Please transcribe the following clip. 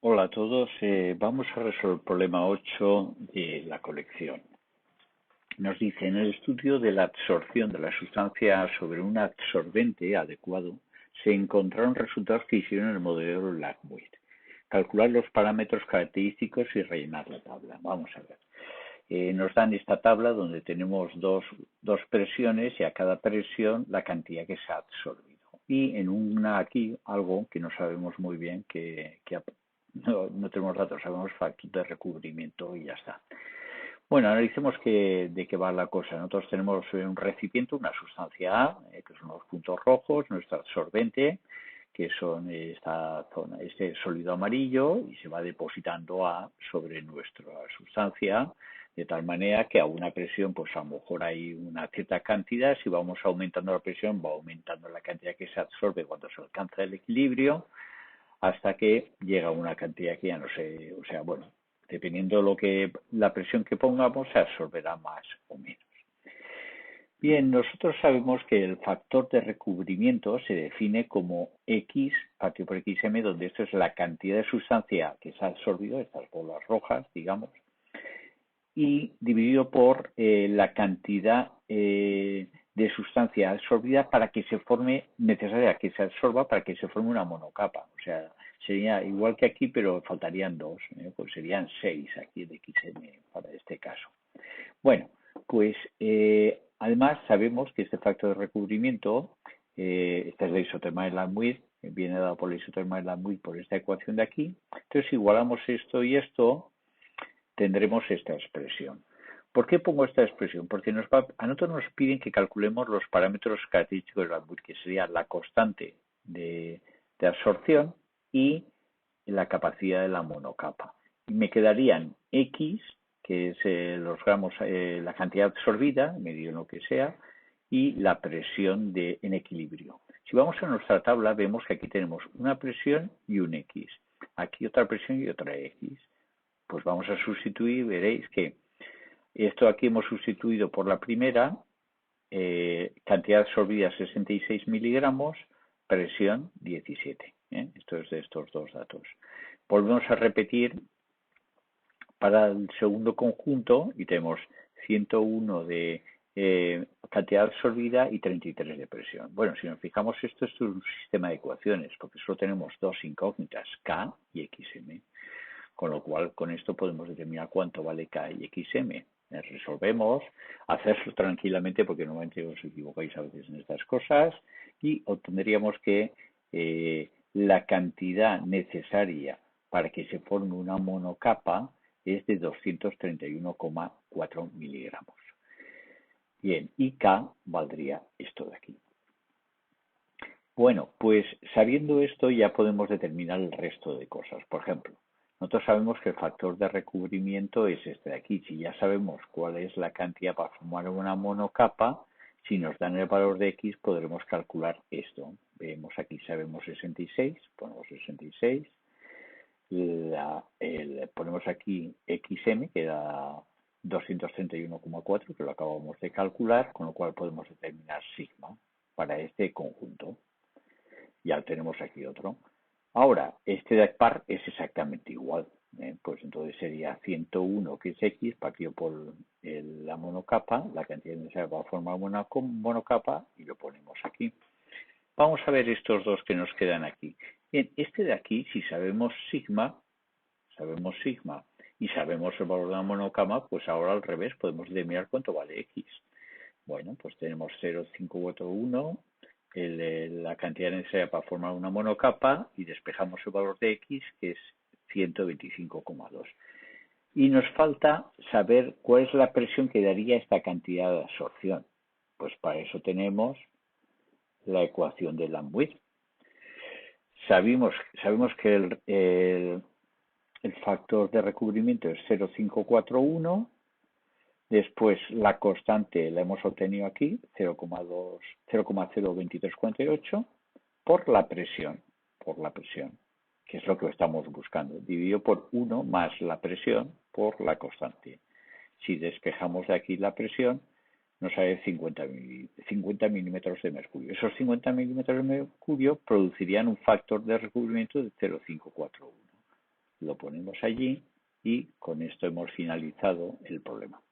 Hola a todos, vamos a resolver el problema 8 de la colección. Nos dice, en el estudio de la absorción de la sustancia sobre un absorbente adecuado, se encontraron resultados que hicieron el modelo Langmuir. Calcular los parámetros característicos y rellenar la tabla. Vamos a ver. Nos dan esta tabla donde tenemos dos presiones y a cada presión la cantidad que se ha absorbido. Y en una aquí algo que no sabemos muy bien, que no tenemos datos, sabemos factor de recubrimiento y ya está. Bueno, analicemos de qué va la cosa. Nosotros tenemos un recipiente, una sustancia A, que son los puntos rojos, nuestro absorbente, que son esta zona, este sólido amarillo, y se va depositando A sobre nuestra sustancia, de tal manera que a una presión, pues a lo mejor hay una cierta cantidad, si vamos aumentando la presión, va aumentando la cantidad que se absorbe cuando se alcanza el equilibrio, hasta que llega a una cantidad que ya no sé, o sea, bueno, dependiendo la presión que pongamos, se absorberá más o menos. Bien, nosotros sabemos que el factor de recubrimiento se define como X partido por XM, donde esto es la cantidad de sustancia que se ha absorbido, estas bolas rojas, digamos, y dividido por la cantidad de sustancia absorbida para que se forme, necesaria que se absorba para que se forme una monocapa. O sea, sería igual que aquí, pero faltarían dos, pues serían 6 aquí de XM para este caso. Bueno, pues además sabemos que este factor de recubrimiento, esta es la isoterma de Langmuir, viene dado por la isoterma de Langmuir por esta ecuación de aquí. Entonces, si igualamos esto y esto, tendremos esta expresión. ¿Por qué pongo esta expresión? Porque a nosotros nos piden que calculemos los parámetros característicos de Langmuir, que sería la constante de absorción y la capacidad de la monocapa. Y me quedarían X, que es los gramos, la cantidad absorbida, medio lo que sea, y la presión en equilibrio. Si vamos a nuestra tabla, vemos que aquí tenemos una presión y un X. Aquí otra presión y otra X. Pues vamos a sustituir, veréis que esto aquí hemos sustituido por la primera, cantidad absorbida 66 miligramos, presión 17. Esto es de estos dos datos. Volvemos a repetir para el segundo conjunto y tenemos 101 de cantidad absorbida y 33 de presión. Bueno, si nos fijamos, esto es un sistema de ecuaciones, porque solo tenemos dos incógnitas, K y XM. Con lo cual, con esto podemos determinar cuánto vale K y XM. Resolvemos, hacerlo tranquilamente porque normalmente os equivocáis a veces en estas cosas y obtendríamos que la cantidad necesaria para que se forme una monocapa es de 231,4 miligramos. Bien, y K valdría esto de aquí. Bueno, pues sabiendo esto ya podemos determinar el resto de cosas. Por ejemplo, nosotros sabemos que el factor de recubrimiento es este de aquí. Si ya sabemos cuál es la cantidad para formar una monocapa, si nos dan el valor de X podremos calcular esto. Vemos aquí, sabemos 66, ponemos 66. Ponemos aquí XM, que da 231,4, que lo acabamos de calcular, con lo cual podemos determinar sigma para este conjunto. Ya tenemos aquí otro. Ahora, este de par es exactamente igual. Pues entonces sería 101, que es X, partido por la monocapa, la cantidad necesaria para formar una monocapa, y lo ponemos aquí. Vamos a ver estos dos que nos quedan aquí. Bien, este de aquí, si sabemos sigma y sabemos el valor de la monocapa, pues ahora al revés podemos determinar cuánto vale X. Bueno, pues tenemos 0,541, la cantidad necesaria para formar una monocapa y despejamos el valor de X, que es 125,2. Y nos falta saber cuál es la presión que daría esta cantidad de absorción. Pues para eso tenemos la ecuación de Langmuir. Sabemos que el factor de recubrimiento es 0,541. Después la constante la hemos obtenido aquí, 0,02348, por la presión, que es lo que estamos buscando, dividido por 1 más la presión por la constante. Si despejamos de aquí la presión, nos sale 50 milímetros de mercurio. Esos 50 milímetros de mercurio producirían un factor de recubrimiento de 0,541. lo ponemos allí y con esto hemos finalizado el problema.